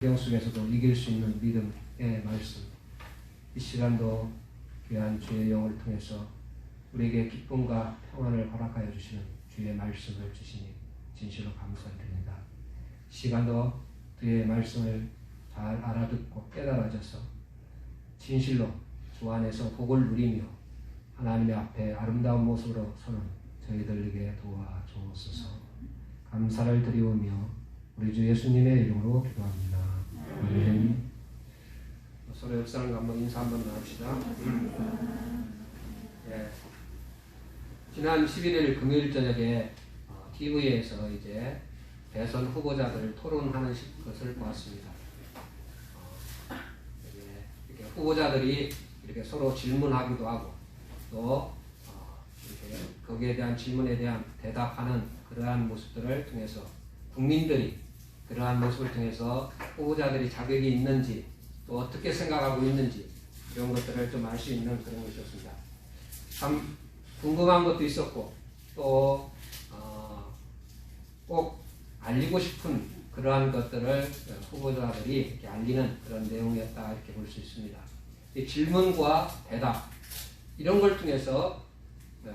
환경 속에서도 이길 수 있는 믿음의 말씀, 이 시간도 귀한 주의 영을 통해서 우리에게 기쁨과 평안을 허락하여 주시는 주의 말씀을 주시니 진실로 감사드립니다. 시간도 주의 말씀을 잘 알아듣고 깨달아져서 진실로 주 안에서 복을 누리며 하나님의 앞에 아름다운 모습으로 서는 저희들에게 도와주옵소서. 감사를 드리오며 우리 주 예수님의 이름으로 기도합니다. 아멘. 서로 옆 사람과 한번 인사 한번 나눕시다. 예. 지난 11일 금요일 저녁에 TV에서 이제 대선 후보자들을 토론하는 것을 보았습니다. 이렇게 후보자들이 이렇게 서로 질문하기도 하고 또 이렇게 거기에 대한 질문에 대한 대답하는 그러한 모습들을 통해서 국민들이 그러한 모습을 통해서 후보자들이 자격이 있는지 또 어떻게 생각하고 있는지 이런 것들을 좀 알 수 있는 그런 것이었습니다. 참 궁금한 것도 있었고 또 꼭 알리고 싶은 그러한 것들을 후보자들이 이렇게 알리는 그런 내용이었다 이렇게 볼 수 있습니다. 이 질문과 대답 이런 걸 통해서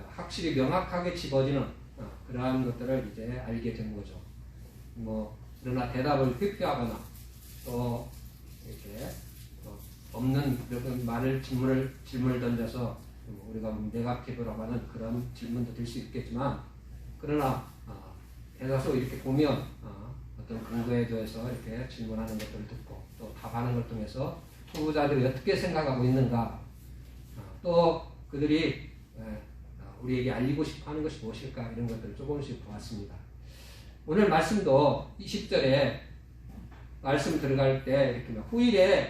확실히 명확하게 집어지는 그러한 것들을 이제 알게 된 거죠. 그러나 대답을 회피하거나 또 이렇게 없는 그런 말을 질문을 던져서 우리가 네거티브라고 하는 그런 질문도 될 수 있겠지만 그러나 대다수 이렇게 보면 어떤 근거에 대해서 이렇게 질문하는 것들을 듣고 또 답하는 걸 통해서 후보자들이 어떻게 생각하고 있는가 또 그들이 우리에게 알리고 싶어 하는 것이 무엇일까 이런 것들을 조금씩 보았습니다. 오늘 말씀도 20절에 말씀 들어갈 때 이렇게 후일에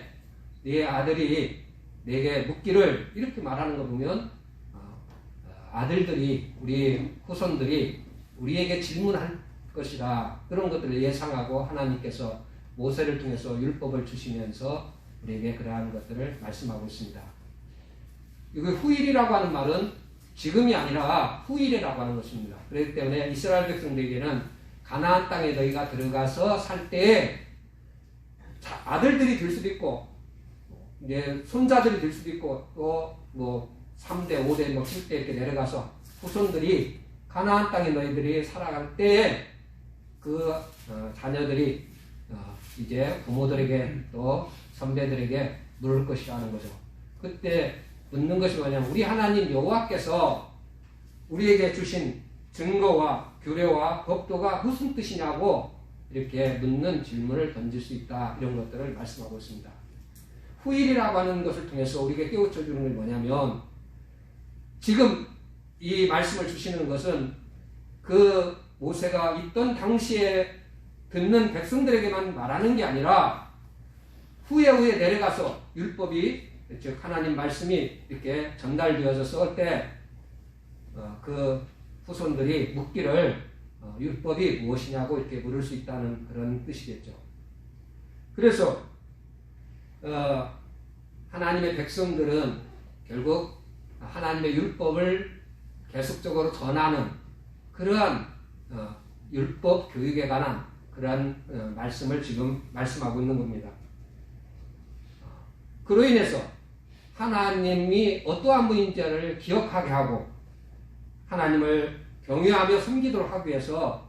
네 아들이 내게 묻기를 이렇게 말하는 거 보면 아들들이 우리 후손들이 우리에게 질문할 것이라 그런 것들을 예상하고 하나님께서 모세를 통해서 율법을 주시면서 우리에게 그러한 것들을 말씀하고 있습니다. 이거 후일이라고 하는 말은 지금이 아니라 후일이라고 하는 것입니다. 그렇기 때문에 이스라엘 백성들에게는 가나안 땅에 너희가 들어가서 살 때에 아들들이 될 수도 있고 이제 손자들이 될 수도 있고 또 3대, 5대, 7대 이렇게 내려가서 후손들이 가나안 땅에 너희들이 살아갈 때에 그 자녀들이 이제 부모들에게 또 선배들에게 물을 것이라는 거죠. 그때 묻는 것이 뭐냐면 우리 하나님 여호와께서 우리에게 주신 증거와 규례와 법도가 무슨 뜻이냐고 이렇게 묻는 질문을 던질 수 있다 이런 것들을 말씀하고 있습니다. 후일이라고 하는 것을 통해서 우리에게 깨우쳐 주는 게 뭐냐면 지금 이 말씀을 주시는 것은 그 모세가 있던 당시에 듣는 백성들에게만 말하는 게 아니라 후에 내려가서 율법이 즉 하나님 말씀이 이렇게 전달되어졌을 때 그 후손들이 묻기를 율법이 무엇이냐고 이렇게 물을 수 있다는 그런 뜻이겠죠. 그래서 하나님의 백성들은 결국 하나님의 율법을 계속적으로 전하는 그러한 율법 교육에 관한 그러한 말씀을 지금 말씀하고 있는 겁니다. 그로 인해서 하나님이 어떠한 분인지를 기억하게 하고 하나님을 경외하며 섬기도록 하기 위해서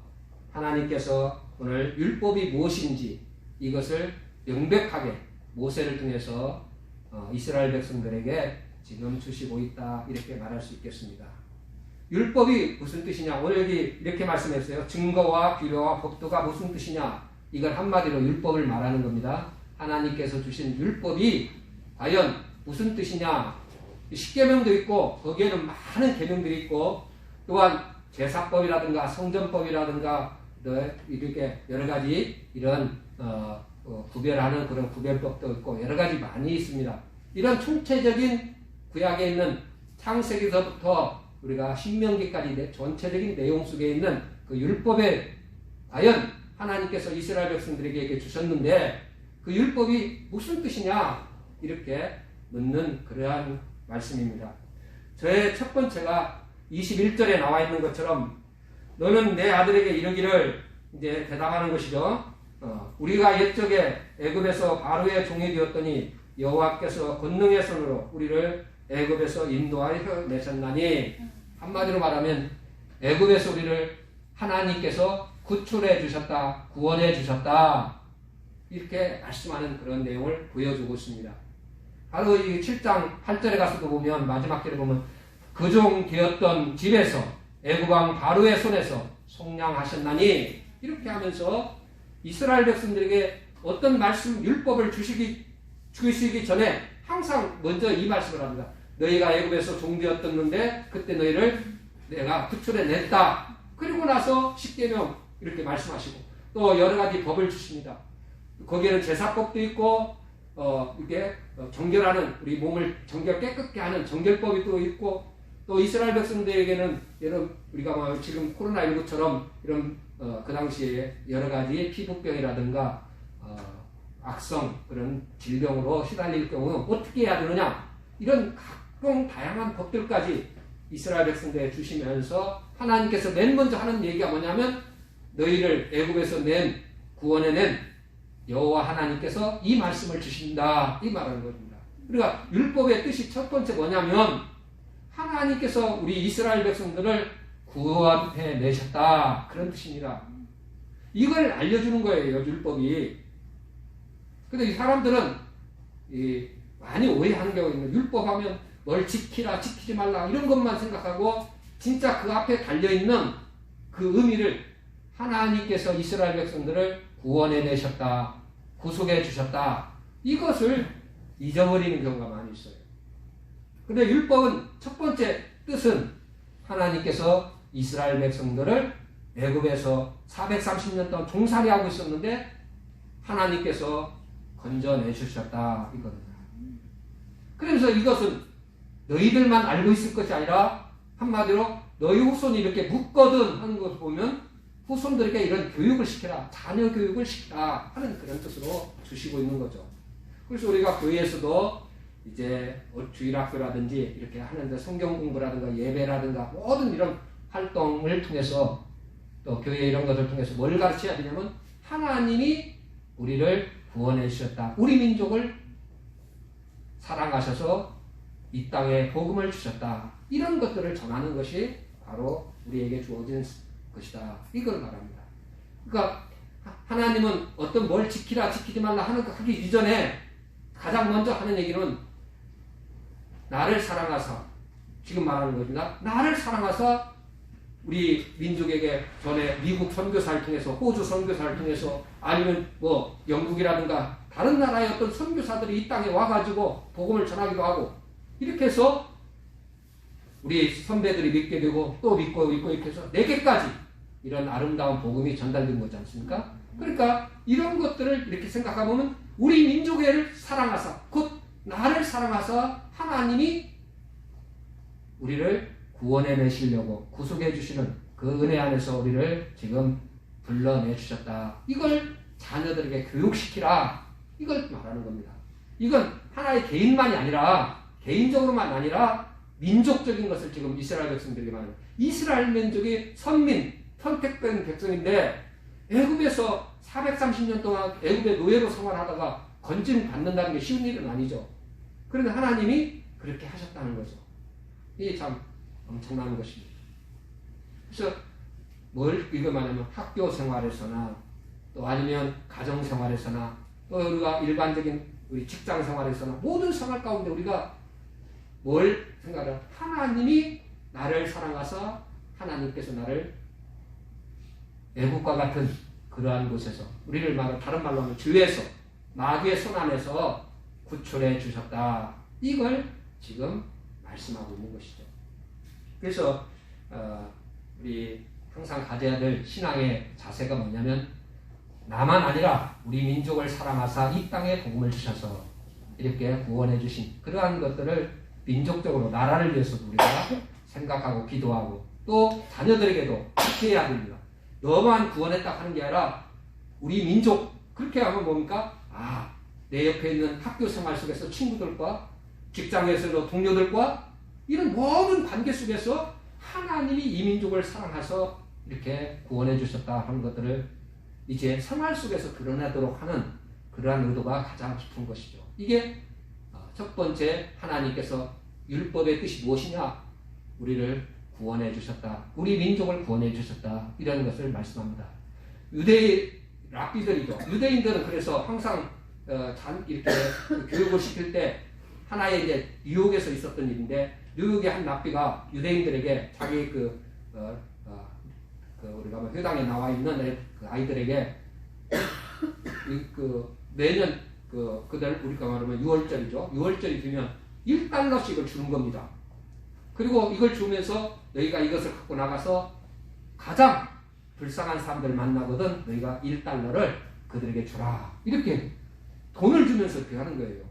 하나님께서 오늘 율법이 무엇인지 이것을 명백하게 모세를 통해서 이스라엘 백성들에게 지금 주시고 있다 이렇게 말할 수 있겠습니다. 율법이 무슨 뜻이냐? 오늘 여기 이렇게 말씀했어요. 증거와 규례와 법도가 무슨 뜻이냐? 이걸 한마디로 율법을 말하는 겁니다. 하나님께서 주신 율법이 과연 무슨 뜻이냐? 십계명도 있고 거기에는 많은 계명들이 있고 또한 제사법이라든가 성전법이라든가 이렇게 여러 가지 이런 구별하는 그런 구별법도 있고 여러 가지 많이 있습니다. 이런 총체적인 구약에 있는 창세기서부터 우리가 신명기까지 전체적인 내용 속에 있는 그 율법에 과연 하나님께서 이스라엘 백성들에게 주셨는데 그 율법이 무슨 뜻이냐 이렇게 묻는 그러한 말씀입니다. 저의 첫 번째가 21절에 나와 있는 것처럼 너는 내 아들에게 이르기를 이제 대답하는 것이죠. 우리가 옛적에 애굽에서 바로의 종이 되었더니 여호와께서 권능의 손으로 우리를 애굽에서 인도하여 내셨나니, 한마디로 말하면 애굽에서 우리를 하나님께서 구출해 주셨다, 구원해 주셨다, 이렇게 말씀하는 그런 내용을 보여주고 있습니다. 바로 이 7장 8절에 가서도 보면, 마지막 절에 보면 그 종 되었던 집에서 애굽 왕 바로의 손에서 속량하셨나니, 이렇게 하면서 이스라엘 백성들에게 어떤 말씀, 율법을 주시기 전에 항상 먼저 이 말씀을 합니다. 너희가 애굽에서 종되었었는데 그때 너희를 내가 구출해 냈다. 그리고 나서 십계명 이렇게 말씀하시고, 또 여러 가지 법을 주십니다. 거기에는 제사법도 있고, 이게 정결하는, 우리 몸을 깨끗게 하는 정결법이 또 있고, 또 이스라엘 백성들에게는 이런, 우리가 지금 코로나19처럼 이런 그 당시에 여러 가지 피부병이라든가 악성 그런 질병으로 시달릴 경우 어떻게 해야 되느냐, 이런 각종 다양한 법들까지 이스라엘 백성들에 주시면서 하나님께서 맨 먼저 하는 얘기가 뭐냐면, 너희를 애굽에서 구원해낸 여호와 하나님께서 이 말씀을 주신다, 이 말하는 겁니다. 그러니까 율법의 뜻이 첫 번째 뭐냐면, 하나님께서 우리 이스라엘 백성들을 구원해 내셨다, 그런 뜻입니다. 이걸 알려주는 거예요, 율법이. 근데 이 사람들은 많이 오해하는 경우가 있는, 율법하면 뭘 지키라, 지키지 말라, 이런 것만 생각하고, 진짜 그 앞에 달려있는 그 의미를, 하나님께서 이스라엘 백성들을 구원해 내셨다, 구속해 주셨다, 이것을 잊어버리는 경우가 많이 있어요. 근데 율법은 첫 번째 뜻은 하나님께서 이스라엘 백성들을 애굽에서 430년 동안 종살이하고 있었는데 하나님께서 건져내 주셨다, 이겁니다. 그러면서 이것은 너희들만 알고 있을 것이 아니라, 한마디로 너희 후손이 이렇게 묻거든 하는 것을 보면 후손들에게 이런 교육을 시켜라, 자녀 교육을 시켜라 하는 그런 뜻으로 주시고 있는 거죠. 그래서 우리가 교회에서도 이제 주일학교라든지 이렇게 하는데 성경 공부라든가 예배라든가 모든 이런 활동을 통해서, 또 교회 이런 것을 통해서 뭘 가르쳐야 되냐면, 하나님이 우리를 구원해 주셨다, 우리 민족을 사랑하셔서 이 땅에 복음을 주셨다, 이런 것들을 전하는 것이 바로 우리에게 주어진 것이다, 이걸 말합니다. 그러니까 하나님은 어떤 뭘 지키라 지키지 말라 하기 이전에 가장 먼저 하는 얘기는, 나를 사랑하사, 지금 말하는 겁니다. 나를 사랑하사 우리 민족에게 전에 미국 선교사를 통해서, 호주 선교사를 통해서, 아니면 영국이라든가 다른 나라의 어떤 선교사들이 이 땅에 와가지고 복음을 전하기도 하고, 이렇게 해서 우리 선배들이 믿게 되고 또 믿고 이렇게 해서 내게까지 이런 아름다운 복음이 전달된 거지 않습니까? 그러니까 이런 것들을 이렇게 생각하면, 우리 민족을 사랑하사, 곧 나를 사랑하사 하나님이 우리를 구원해 내시려고 구속해 주시는 그 은혜 안에서 우리를 지금 불러내 주셨다, 이걸 자녀들에게 교육시키라, 이걸 말하는 겁니다. 이건 하나의 개인만이 아니라, 개인적으로만 아니라 민족적인 것을 지금 이스라엘 백성들에게 말합니다. 이스라엘 민족이 선택된 백성인데 애굽에서 430년 동안 애굽의 노예로 생활하다가 건짐 받는다는 게 쉬운 일은 아니죠. 그런데 하나님이 그렇게 하셨다는 거죠. 이게 참 엄청난 것입니다. 그래서 이거 말하면 학교 생활에서나, 또 아니면 가정 생활에서나, 또 우리가 일반적인 우리 직장 생활에서나, 모든 생활 가운데 우리가 뭘 생각해요? 하나님이 나를 사랑하사 하나님께서 나를 애국과 같은 그러한 곳에서, 우리를 다른 말로 하면 죄에서, 마귀의 손 안에서 구출해 주셨다, 이걸 지금 말씀하고 있는 것이죠. 그래서 우리 항상 가져야 될 신앙의 자세가 뭐냐면, 나만 아니라 우리 민족을 사랑하사 이 땅에 복음을 주셔서 이렇게 구원해 주신 그러한 것들을 민족적으로, 나라를 위해서도 우리가 생각하고 기도하고, 또 자녀들에게도 그렇게 해야 됩니다. 너만 구원했다 하는 게 아니라 우리 민족, 그렇게 하면 뭡니까? 내 옆에 있는 학교 생활 속에서 친구들과, 직장에서도 동료들과, 이런 모든 관계 속에서 하나님이 이 민족을 사랑하셔서 이렇게 구원해 주셨다 하는 것들을 이제 생활 속에서 드러내도록 하는 그러한 의도가 가장 깊은 것이죠. 이게 첫 번째, 하나님께서 율법의 뜻이 무엇이냐? 우리를 구원해 주셨다. 우리 민족을 구원해 주셨다. 이런 것을 말씀합니다. 유대인 랍비들이죠. 유대인들은 그래서 항상 이렇게 교육을 시킬 때 하나의 이제 뉴욕에서 있었던 일인데, 뉴욕의 한 랍비가 유대인들에게 자기 우리가 뭐 회당에 나와 있는 그 아이들에게 매년 그들 우리가 말하면 6월절이죠. 6월절이 되면 1달러씩을 주는 겁니다. 그리고 이걸 주면서 너희가 이것을 갖고 나가서 가장 불쌍한 사람들 만나거든 너희가 1달러를 그들에게 주라. 이렇게 돈을 주면서 그렇게 하는 거예요.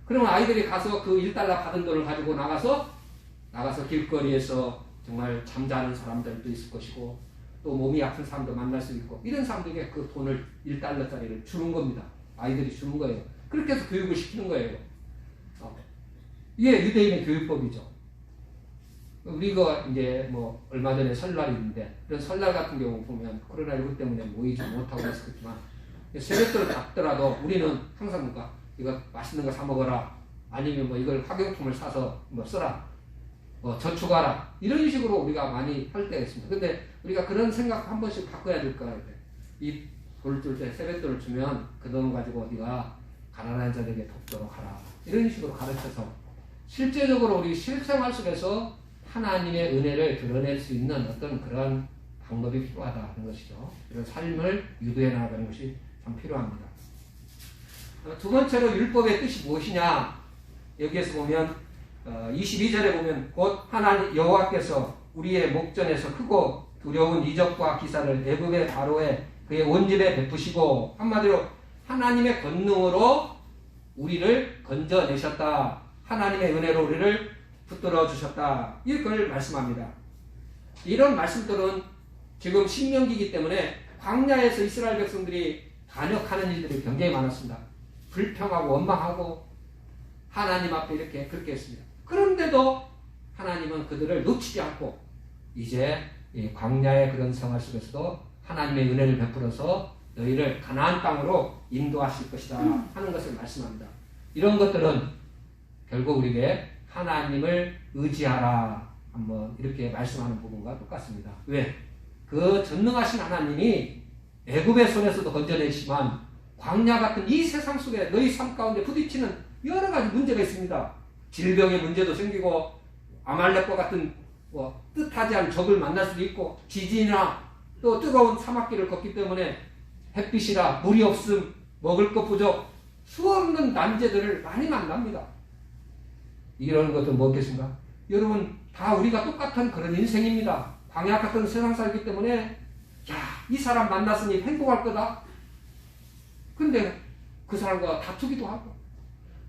그러면 아이들이 가서 그 1달러 받은 돈을 가지고 나가서 길거리에서 정말 잠자는 사람들도 있을 것이고 또 몸이 아픈 사람도 만날 수 있고 이런 사람들에게 그 돈을 1달러짜리를 주는 겁니다. 아이들이 주는 거예요. 그렇게 해서 교육을 시키는 거예요. 이게 유대인의 교육법이죠. 우리가 이제 뭐 얼마 전에 설날이 있는데 그런 설날 같은 경우 보면 코로나19 때문에 모이지 못하고 있었겠지만 세뱃돈을 받더라도 우리는 항상 뭔가 이거 맛있는 거 사 먹어라, 아니면 뭐 이걸 학용품을 사서 뭐 써라, 저축하라, 이런 식으로 우리가 많이 할 때가 있습니다. 근데 우리가 그런 생각 한 번씩 바꿔야 될 것 같아요. 이 돈을 줄 때 세뱃돈을 주면 그 돈 가지고 어디가 가난한 자들에게 돕도록 하라, 이런 식으로 가르쳐서 실제적으로 우리 실생활 속에서 하나님의 은혜를 드러낼 수 있는 어떤 그런 방법이 필요하다는 것이죠. 이런 삶을 유도해 나가는 것이 참 필요합니다. 두 번째로 율법의 뜻이 무엇이냐? 여기에서 보면 22절에 보면 곧 하나님 여호와께서 우리의 목전에서 크고 두려운 이적과 기사를 애굽의 바로에 그의 온 집에 베푸시고, 한마디로 하나님의 권능으로 우리를 건져내셨다. 하나님의 은혜로 우리를 붙들어 주셨다. 이걸 말씀합니다. 이런 말씀들은 지금 신명기이기 때문에 광야에서 이스라엘 백성들이 반역하는 일들이 굉장히 많았습니다. 불평하고 원망하고 하나님 앞에 이렇게 그렇게 했습니다. 그런데도 하나님은 그들을 놓치지 않고 이제 이 광야의 그런 생활 속에서도 하나님의 은혜를 베풀어서 너희를 가나안 땅으로 인도하실 것이다 하는 것을 말씀합니다. 이런 것들은 결국 우리에게 하나님을 의지하라 한번 이렇게 말씀하는 부분과 똑같습니다. 왜? 그 전능하신 하나님이 애굽의 손에서도 건져내시지만 광야 같은 이 세상 속에 너희 삶 가운데 부딪히는 여러 가지 문제가 있습니다. 질병의 문제도 생기고 아말렉과 같은 뜻하지 않은 적을 만날 수도 있고, 지진이나 또 뜨거운 사막길을 걷기 때문에 햇빛이나 물이 없음, 먹을 것 부족, 수없는 난제들을 많이 만납니다. 이런 것도 뭐겠습니까? 여러분 다 우리가 똑같은 그런 인생입니다. 광야 같은 세상 살기 때문에 이 사람 만났으니 행복할 거다. 근데 그 사람과 다투기도 하고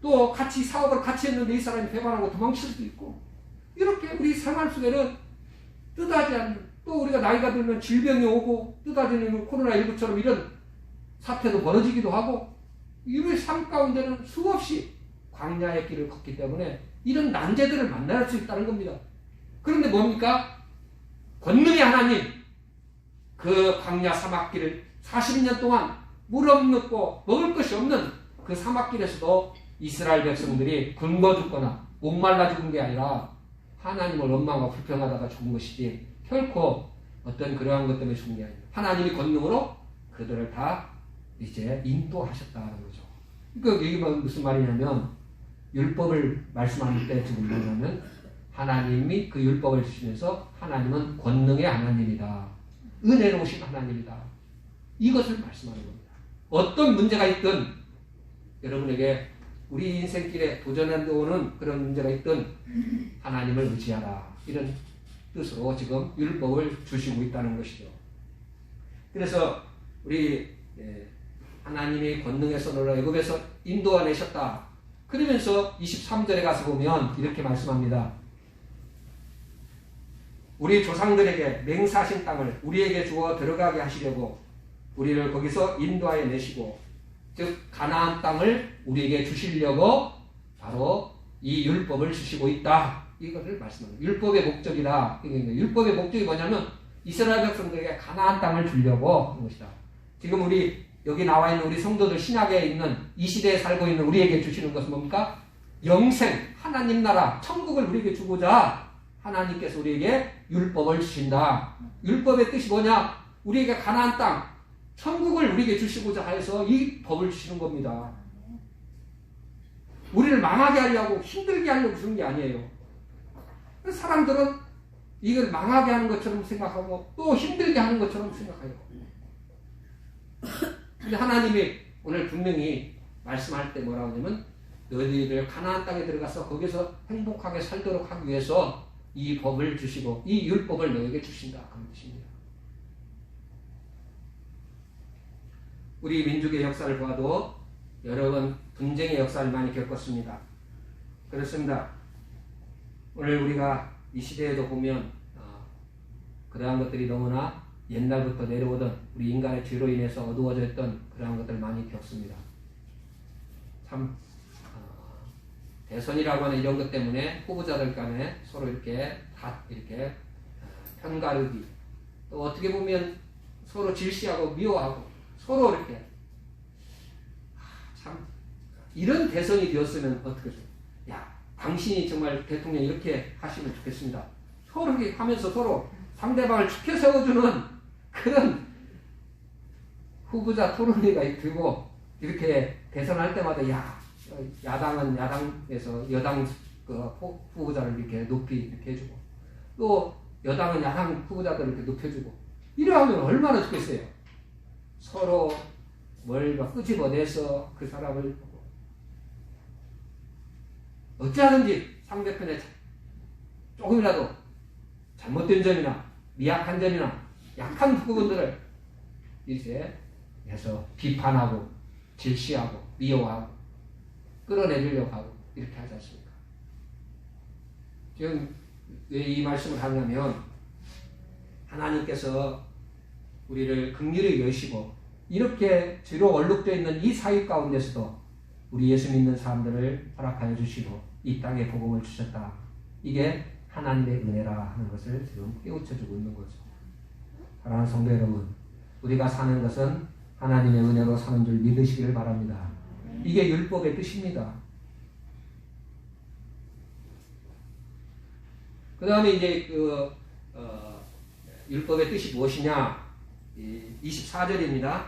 또 같이 사업을 같이 했는데 이 사람이 배반하고 도망칠 수도 있고, 이렇게 우리 생활 속에는 뜻하지 않는, 또 우리가 나이가 들면 질병이 오고 뜻하지 않는 코로나19처럼 이런 사태도 벌어지기도 하고, 우리 삶 가운데는 수없이 광야의 길을 걷기 때문에 이런 난제들을 만날 수 있다는 겁니다. 그런데 뭡니까? 권능의 하나님, 그 광야 사막길을 40년 동안 물 없고 먹을 것이 없는 그 사막길에서도 이스라엘 백성들이 굶어 죽거나 목말라 죽은 게 아니라 하나님을 원망하고 불평하다가 죽은 것이지 결코 어떤 그러한 것 때문에 죽은 게 아니라 하나님이 권능으로 그들을 다 이제 인도하셨다는 거죠. 그러니까 이게 무슨 말이냐면, 율법을 말씀하는 때 지금 뭐냐면 하나님이 그 율법을 주시면서 하나님은 권능의 하나님이다, 은혜로우신 하나님이다, 이것을 말씀하는 겁니다. 어떤 문제가 있든 여러분에게 우리 인생길에 도전해 오는 그런 문제가 있든 하나님을 의지하라, 이런 뜻으로 지금 율법을 주시고 있다는 것이죠. 그래서 우리 하나님이 권능의 손으로 애굽에서 인도하내셨다. 그러면서 23절에 가서 보면 이렇게 말씀합니다. 우리 조상들에게 맹세하신 땅을 우리에게 주어 들어가게 하시려고 우리를 거기서 인도하여 내시고, 즉 가나안 땅을 우리에게 주시려고 바로 이 율법을 주시고 있다, 이것을 말씀합니다. 율법의 목적이다. 율법의 목적이 뭐냐면 이스라엘 백성들에게 가나안 땅을 주려고 하는 것이다. 지금 우리 여기 나와 있는 우리 성도들 신약에 있는 이 시대에 살고 있는 우리에게 주시는 것은 뭡니까? 영생, 하나님 나라, 천국을 우리에게 주고자 하나님께서 우리에게 율법을 주신다. 율법의 뜻이 뭐냐? 우리에게 가나안 땅, 천국을 우리에게 주시고자 해서 이 법을 주시는 겁니다. 우리를 망하게 하려고, 힘들게 하려고 주는 게 아니에요. 사람들은 이걸 망하게 하는 것처럼 생각하고 또 힘들게 하는 것처럼 생각해요. 근데 하나님이 오늘 분명히 말씀할 때 뭐라고 하냐면 너희들 가나안 땅에 들어가서 거기서 행복하게 살도록 하기 위해서 이 법을 주시고 이 율법을 너에게 주신다. 그런 뜻입니다. 우리 민족의 역사를 봐도 여러 번 분쟁의 역사를 많이 겪었습니다. 그렇습니다. 오늘 우리가 이 시대에도 보면 그러한 것들이 너무나 옛날부터 내려오던 우리 인간의 죄로 인해서 어두워져 있던 그러한 것들을 많이 겪습니다. 참 대선이라고 하는 이런 것 때문에 후보자들 간에 서로 이렇게 편가르기, 또 어떻게 보면 서로 질시하고 미워하고 서로 이렇게 참 이런 대선이 되었으면 어떻게 좀 당신이 정말 대통령 이렇게 하시면 좋겠습니다. 서로 이렇게 하면서 서로 상대방을 축혀 세워주는 그런 후보자 토론회가 되고 이렇게 대선할 때마다 야당은 야당에서 여당 그 후보자를 이렇게 높이 이렇게 해주고 또 여당은 야당 후보자들을 이렇게 높여주고 이래 하면 얼마나 좋겠어요. 서로 뭘 끄집어내서 그 사람을 보고 어찌하든지 상대편에 조금이라도 잘못된 점이나 미약한 점이나 약한 부분들을 이제 해서 비판하고 질시하고 미워하고 끌어내리려고 하고 이렇게 하지 않습니까? 지금 왜 이 말씀을 하냐면 하나님께서 우리를 긍휼히 여시고 이렇게 죄로 얼룩되어 있는 이 사회 가운데서도 우리 예수 믿는 사람들을 허락하여 주시고 이 땅에 복음을 주셨다. 이게 하나님의 은혜라 하는 것을 지금 깨우쳐주고 있는 거죠. 사랑하는 성도 여러분, 우리가 사는 것은 하나님의 은혜로 사는 줄 믿으시기를 바랍니다. 이게 율법의 뜻입니다. 그 다음에 이제 율법의 뜻이 무엇이냐? 24절입니다.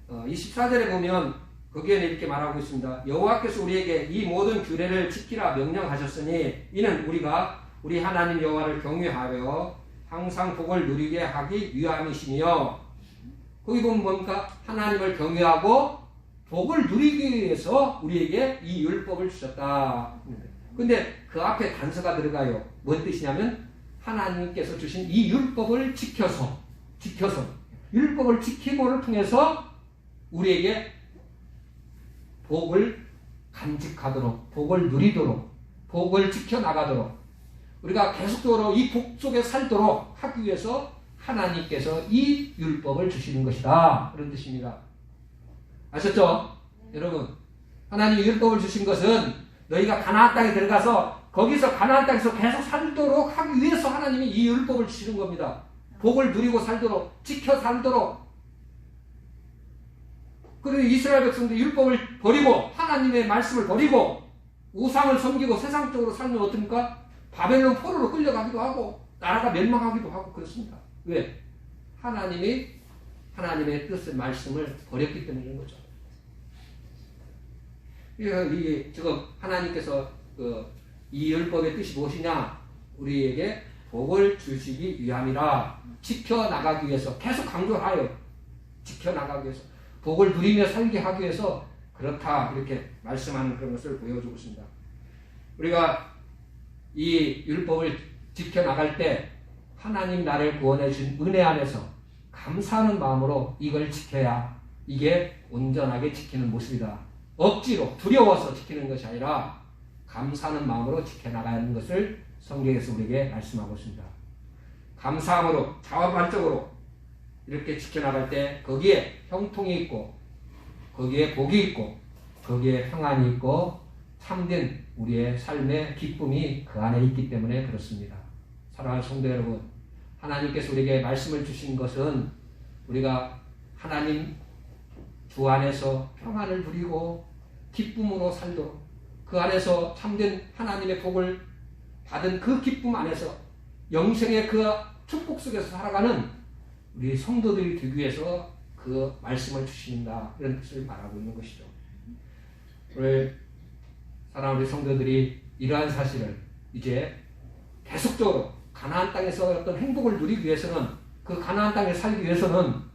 24절에 보면 거기에는 이렇게 말하고 있습니다. 여호와께서 우리에게 이 모든 규례를 지키라 명령하셨으니 이는 우리가 우리 하나님 여호와를 경외하여 항상 복을 누리게 하기 위함이시며, 거기 보면 뭡니까? 하나님을 경외하고 복을 누리기 위해서 우리에게 이 율법을 주셨다. 근데 그 앞에 단서가 들어가요. 뭔 뜻이냐면 하나님께서 주신 이 율법을 지켜서 율법을 지킴을 통해서 우리에게 복을 간직하도록, 복을 누리도록, 복을 지켜나가도록, 우리가 계속적으로 이 복 속에 살도록 하기 위해서 하나님께서 이 율법을 주시는 것이다. 그런 뜻입니다. 아셨죠? 여러분, 하나님이 율법을 주신 것은 너희가 가나안 땅에 들어가서 거기서 가나안 땅에서 계속 살도록 하기 위해서 하나님이 이 율법을 주시는 겁니다. 복을 누리고 살도록, 지켜 살도록. 그리고 이스라엘 백성도 율법을 버리고 하나님의 말씀을 버리고 우상을 섬기고 세상적으로 살면 어떻습니까? 바벨론 포로로 끌려가기도 하고 나라가 멸망하기도 하고 그렇습니다. 왜? 하나님이 하나님의 뜻을 말씀을 버렸기 때문인 거죠. 이게 지금 하나님께서 이 율법의 뜻이 무엇이냐? 우리에게 복을 주시기 위함이라. 지켜나가기 위해서 계속 강조하여 지켜나가기 위해서 복을 누리며 살게 하기 위해서 그렇다 이렇게 말씀하는 그런 것을 보여주고 있습니다. 우리가 이 율법을 지켜나갈 때 하나님 나를 구원해 주신 은혜 안에서 감사하는 마음으로 이걸 지켜야 이게 온전하게 지키는 모습이다. 억지로 두려워서 지키는 것이 아니라 감사하는 마음으로 지켜나가는 것을 성경에서 우리에게 말씀하고 있습니다. 감사함으로 자화반적으로 이렇게 지켜나갈 때 거기에 형통이 있고 거기에 복이 있고 거기에 평안이 있고 참된 우리의 삶의 기쁨이 그 안에 있기 때문에 그렇습니다. 사랑하는 성도 여러분, 하나님께서 우리에게 말씀을 주신 것은 우리가 하나님 주 안에서 평안을 누리고 기쁨으로 살도록 그 안에서 참된 하나님의 복을 받은 그 기쁨 안에서 영생의 그 축복 속에서 살아가는 우리 성도들이 되기 위해서 그 말씀을 주신다 이런 뜻을 말하고 있는 것이죠. 오늘 사랑하는 우리 성도들이 이러한 사실을 이제 계속적으로 가나안 땅에서 어떤 행복을 누리기 위해서는 그 가나안 땅에 살기 위해서는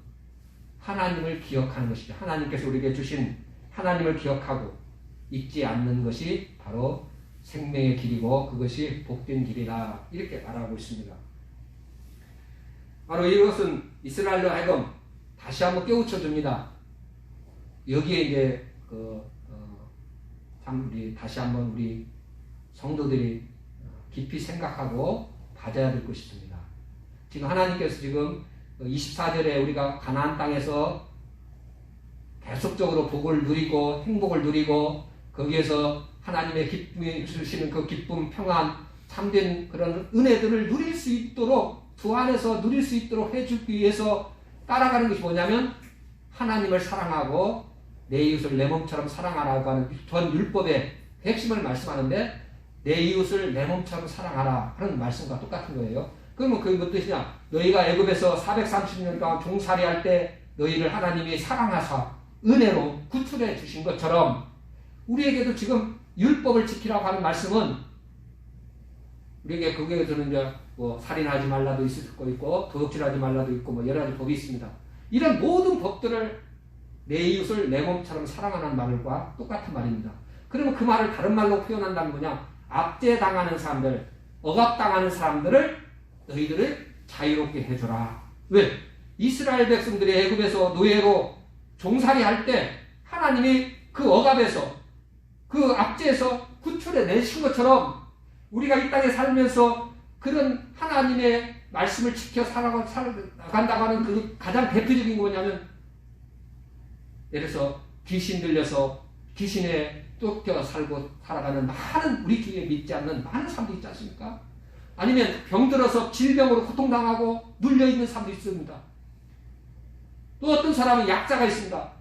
하나님을 기억하는 것이죠. 하나님께서 우리에게 주신 하나님을 기억하고 잊지 않는 것이 바로 생명의 길이고 그것이 복된 길이다 이렇게 말하고 있습니다. 바로 이것은 이스라엘로 하여금 다시 한번 깨우쳐 줍니다. 여기에 이제 참 우리 다시 한번 우리 성도들이 깊이 생각하고 받아야 될 것이 있습니다. 지금 하나님께서 지금 24절에 우리가 가나안 땅에서 계속적으로 복을 누리고 행복을 누리고 거기에서 하나님의 기쁨이 주시는 그 기쁨, 평안, 참된 그런 은혜들을 누릴 수 있도록 주 안에서 누릴 수 있도록 해주기 위해서 따라가는 것이 뭐냐면 하나님을 사랑하고 내 이웃을 내 몸처럼 사랑하라고 하는 전 율법의 핵심을 말씀하는데 내 이웃을 내 몸처럼 사랑하라 그런 말씀과 똑같은 거예요. 그러면 그게 무슨 뜻이냐? 너희가 애굽에서 430년 동안 종살이할 때 너희를 하나님이 사랑하사 은혜로 구출해 주신 것처럼 우리에게도 지금 율법을 지키라고 하는 말씀은 우리에게 거기에서는 이제 뭐 살인하지 말라도 있을 거 있고 도둑질하지 말라도 있고 뭐 여러 가지 법이 있습니다. 이런 모든 법들을 내 이웃을 내 몸처럼 사랑하는 말과 똑같은 말입니다. 그러면 그 말을 다른 말로 표현한다는 뭐냐? 압제당하는 사람들, 억압당하는 사람들을 너희들을 자유롭게 해줘라. 왜? 이스라엘 백성들이 애굽에서 노예로 종살이 할 때 하나님이 그 억압에서 그 압제에서 구출해 내신 것처럼 우리가 이 땅에 살면서 그런 하나님의 말씀을 지켜 살아간다고 하는 그 가장 대표적인 게 뭐냐면 예를 들어서 귀신 들려서 귀신에 쫓겨 살고 살아가는 많은 우리 주위에 믿지 않는 많은 사람도 있지 않습니까? 아니면 병들어서 질병으로 고통당하고 눌려있는 사람도 있습니다. 또 어떤 사람은 약자가 있습니다.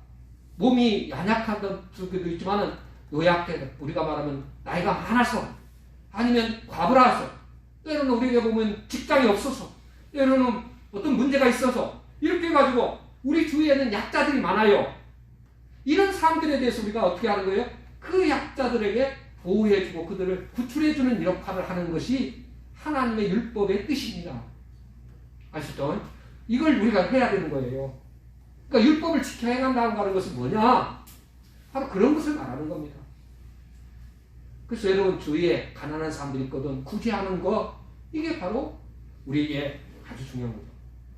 몸이 연약한 것도 있지만은 요약해 우리가 말하면 나이가 많아서 아니면 과부라서 때로는 우리가 보면 직장이 없어서 때로는 어떤 문제가 있어서 이렇게 해가지고 우리 주위에는 약자들이 많아요. 이런 사람들에 대해서 우리가 어떻게 하는 거예요? 그 약자들에게 보호해주고 그들을 구출해주는 역할을 하는 것이 하나님의 율법의 뜻입니다. 아시죠? 이걸 우리가 해야 되는 거예요. 그러니까 율법을 지켜 행한다고 하는 것은 뭐냐? 바로 그런 것을 말하는 겁니다. 그래서 여러분 주위에 가난한 사람들이 있거든 구제하는 거 이게 바로 우리에게 아주 중요한 거죠.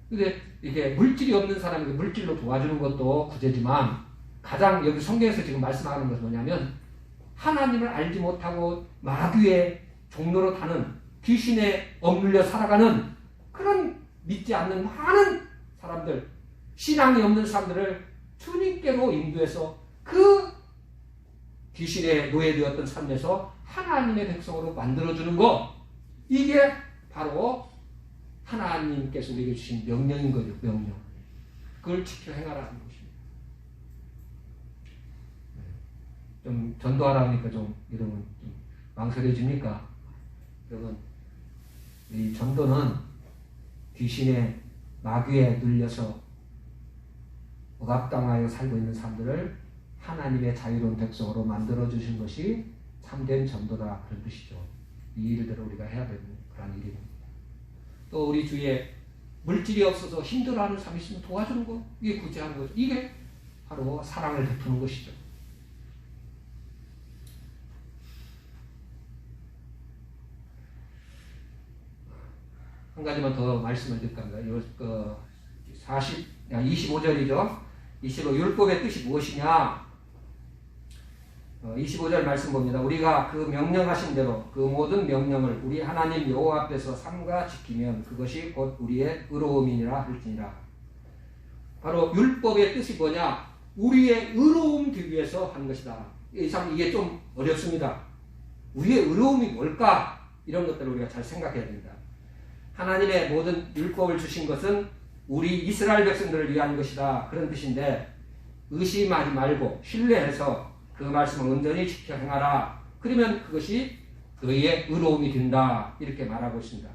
근데 이게 물질이 없는 사람에게 물질로 도와주는 것도 구제지만 가장 여기 성경에서 지금 말씀하는 것은 뭐냐면 하나님을 알지 못하고 마귀의 종로로 타는 귀신에 억눌려 살아가는 그런 믿지 않는 많은 사람들 신앙이 없는 사람들을 주님께로 인도해서 그 귀신에 노예되었던 삶에서 하나님의 백성으로 만들어주는 것 이게 바로 하나님께서 우리에게 주신 명령인 거죠. 명령. 그걸 지켜 행하라는 것입니다. 좀 전도하라 하니까 좀 여러분 좀 망설여집니까? 여러분 이 전도는 귀신의 마귀에 눌려서 억압당하여 살고 있는 사람들을 하나님의 자유로운 백성으로 만들어주신 것이 참된 전도다 그런 뜻이죠. 이 일들을 우리가 해야 되는 그런 일입니다. 또 우리 주위에 물질이 없어서 힘들어하는 사람이 있으면 도와주는 거 이게 구제하는 거죠. 이게 바로 사랑을 베푸는 것이죠. 한 가지만 더 말씀을 드릴까 합니다. 25절이죠. 25 율법의 뜻이 무엇이냐? 25절 말씀 봅니다. 우리가 그 명령하신 대로 그 모든 명령을 우리 하나님 여호와 앞에서 삼가 지키면 그것이 곧 우리의 의로움이니라 할지니라. 바로 율법의 뜻이 뭐냐? 우리의 의로움 되기 위해서 하는 것이다. 이게 좀 어렵습니다. 우리의 의로움이 뭘까? 이런 것들을 우리가 잘 생각해야 됩니다. 하나님의 모든 율법을 주신 것은 우리 이스라엘 백성들을 위한 것이다. 그런 뜻인데 의심하지 말고 신뢰해서 그 말씀을 온전히 지켜 행하라. 그러면 그것이 너희의 의로움이 된다. 이렇게 말하고 있습니다.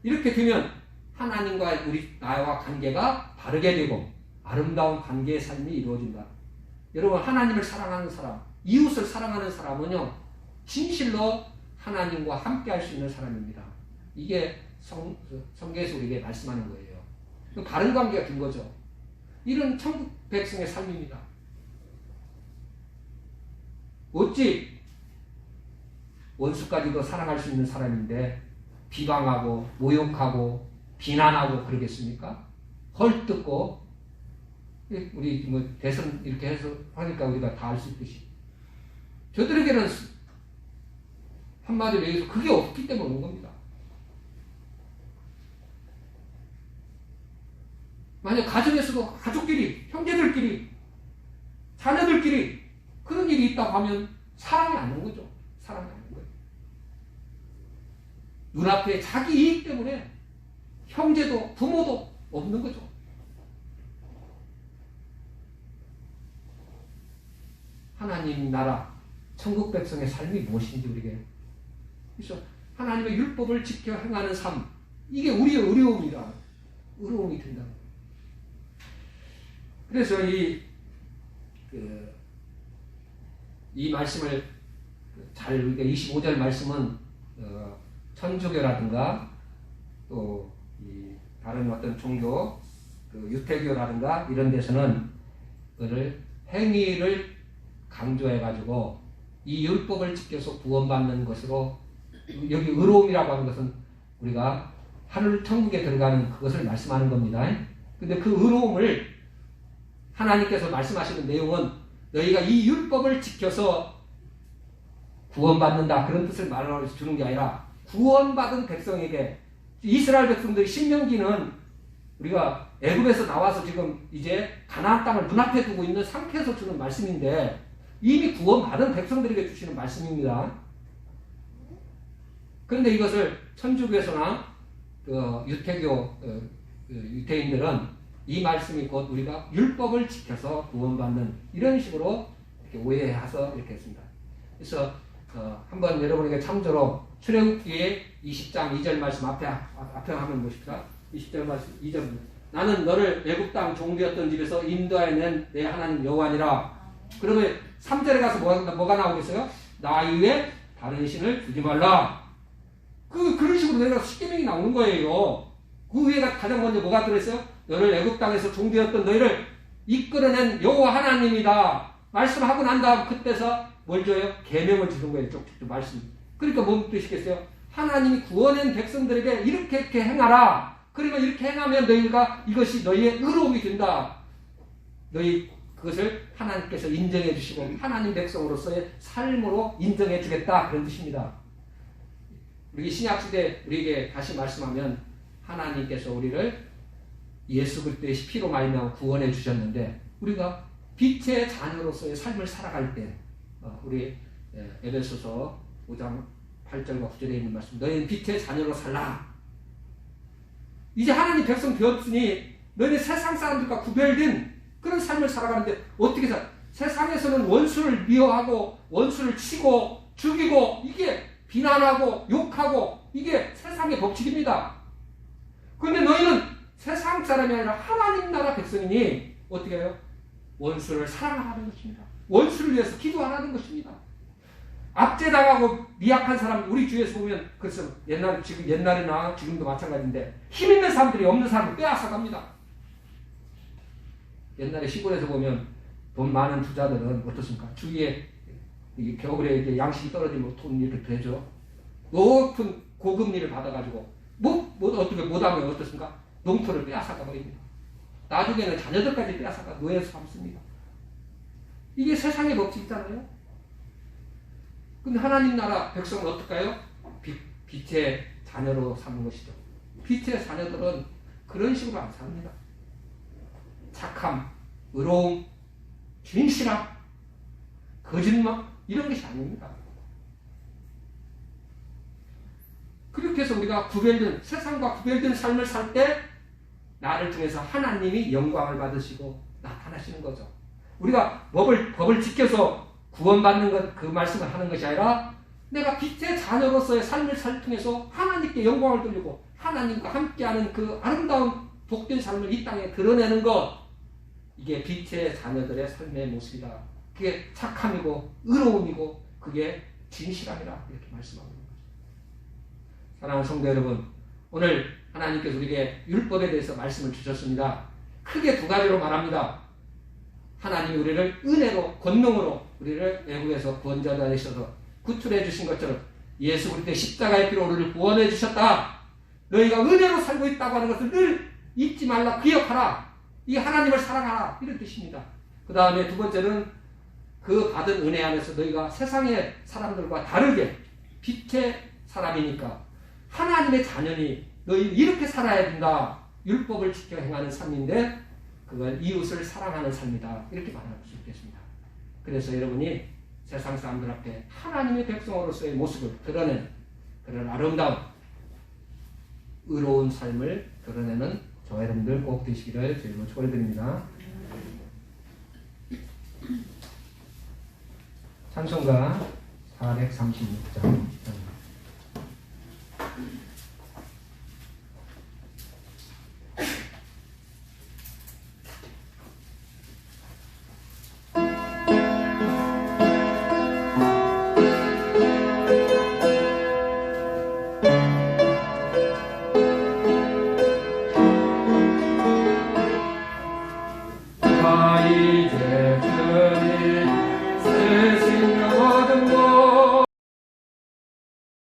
이렇게 되면 하나님과 우리 나와 관계가 바르게 되고 아름다운 관계의 삶이 이루어진다. 여러분 하나님을 사랑하는 사람, 이웃을 사랑하는 사람은요 진실로 하나님과 함께 할 수 있는 사람입니다. 이게 성경에서 우리에게 말씀하는 거예요. 바른 관계가 된 거죠. 이런 천국 백성의 삶입니다. 어찌 원수까지도 사랑할 수 있는 사람인데 비방하고 모욕하고 비난하고 그러겠습니까? 헐뜯고 우리 뭐 대선 이렇게 해서 하니까 우리가 다 알 수 있듯이 저들에게는 한마디로 얘기해서 그게 없기 때문에 오는 겁니다. 만약 가정에서도 가족끼리, 형제들끼리, 자녀들끼리 그런 일이 있다고 하면 사랑이 안 오는 거죠. 사랑이 안 오는 거예요. 눈앞에 자기 이익 때문에 형제도 부모도 없는 거죠. 하나님 나라, 천국 백성의 삶이 무엇인지 우리에게 그래서 하나님의 율법을 지켜 행하는 삶 이게 우리의 의로움이다. 의로움이 된다. 그래서 이 말씀을 잘 25절 말씀은 천주교라든가 또 다른 어떤 종교 유태교라든가 이런 데서는 그를 행위를 강조해가지고 이 율법을 지켜서 구원받는 것으로 여기 의로움이라고 하는 것은 우리가 하늘 천국에 들어가는 그것을 말씀하는 겁니다. 근데 그 의로움을 하나님께서 말씀하시는 내용은 너희가 이 율법을 지켜서 구원받는다 그런 뜻을 말하러 주는 게 아니라 구원받은 백성에게 이스라엘 백성들이 신명기는 우리가 애굽에서 나와서 지금 이제 가나안 땅을 눈앞에 두고 있는 상태에서 주는 말씀인데 이미 구원받은 백성들에게 주시는 말씀입니다. 그런데 이것을 천주교에서나 유태교 유태인들은 이 말씀이 곧 우리가 율법을 지켜서 구원받는 이런 식으로 이렇게 오해해서 이렇게 했습니다. 그래서 한번 여러분에게 참조로 출애굽기의 20장 2절 말씀 앞에 한번 보십시다. 20절 말씀 2절 나는 너를 애굽 땅 종되었던 집에서 인도해낸 내 하나님 여호와니라. 그러면 3절에 가서 뭐가 나오겠어요? 나 이외에 다른 신을 두지 말라. 그런 식으로 내가 십계명이 나오는 거예요. 그 위에가 가장 먼저 뭐가 들어있어요? 너를 애굽 땅에서 종되었던 너희를 이끌어낸 여호와 하나님이다. 말씀하고 난 다음 그때서 뭘 줘요? 계명을 주는 거예요. 쪽쪽 말씀. 그러니까 뭔 뜻이겠어요? 하나님이 구원한 백성들에게 이렇게 행하라. 그러면 이렇게 행하면 너희가 이것이 너희의 의로움이 된다. 너희 그것을 하나님께서 인정해 주시고 하나님 백성으로서의 삶으로 인정해 주겠다. 그런 뜻입니다. 우리 신약시대 우리에게 다시 말씀하면 하나님께서 우리를 예수 그리스도의 피로 말미암아 구원해 주셨는데 우리가 빛의 자녀로서의 삶을 살아갈 때 우리 에베소서 5장 8절과 9절에 있는 말씀 너희는 빛의 자녀로 살라. 이제 하나님 백성 되었으니 너희는 세상 사람들과 구별된 그런 삶을 살아가는데 어떻게 살아? 세상에서는 원수를 미워하고 원수를 치고 죽이고 이게 비난하고 욕하고 이게 세상의 법칙입니다. 그런데 너희는 세상 사람이 아니라 하나님 나라 백성이니 어떻게 해요? 원수를 사랑하는 것입니다. 원수를 위해서 기도하는 것입니다. 압제당하고 미약한 사람 우리 주위에서 보면 그래서 옛날이나 지금도 마찬가지인데 힘 있는 사람들이 없는 사람을 빼앗아갑니다. 옛날에 시골에서 보면 돈 많은 부자들은 어떻습니까? 주위에 겨울에 이제 양식이 떨어지면 돈 이렇게 되죠. 높은 고금리를 받아가지고 어떻게 못하면 어떻습니까? 농토를 빼앗아가 버립니다. 나중에는 자녀들까지 빼앗아가 노예에서 삼습니다. 이게 세상의 법칙이잖아요. 근데 하나님 나라 백성은 어떨까요? 빛의 자녀로 사는 것이죠. 빛의 자녀들은 그런 식으로 안 삽니다. 착함, 의로움, 진실함, 거짓말 이런 것이 아닙니다. 그렇게 해서 우리가 세상과 구별된 삶을 살 때 나를 통해서 하나님이 영광을 받으시고 나타나시는 거죠. 우리가 법을 지켜서 구원받는 것, 그 말씀을 하는 것이 아니라 내가 빛의 자녀로서의 삶을 통해서 하나님께 영광을 돌리고 하나님과 함께하는 그 아름다운 복된 삶을 이 땅에 드러내는 것, 이게 빛의 자녀들의 삶의 모습이다. 그게 착함이고 의로움이고 그게 진실함이라 이렇게 말씀하고 있는 거죠. 사랑하는 성도 여러분, 오늘 하나님께서 우리에게 율법에 대해서 말씀을 주셨습니다. 크게 두 가지로 말합니다. 하나님이 우리를 은혜로 권능으로 우리를 애국에서 구원자가 되셔서 구출해 주신 것처럼 예수 그리스도의 십자가의 피로 우리를 구원해 주셨다. 너희가 은혜로 살고 있다고 하는 것을 늘 잊지 말라. 기억하라. 이 하나님을 사랑하라. 이런 뜻입니다. 그 다음에 두 번째는 그 받은 은혜 안에서 너희가 세상의 사람들과 다르게 빛의 사람이니까 하나님의 자녀니 너희 이렇게 살아야 된다. 율법을 지켜 행하는 삶인데 그건 이웃을 사랑하는 삶이다. 이렇게 말할 수 있겠습니다. 그래서 여러분이 세상 사람들 앞에 하나님의 백성으로서의 모습을 드러낸 그런 아름다운 의로운 삶을 드러내는 저와 여러분들 꼭 되시기를 주님으로 축원드립니다. 찬송가 436장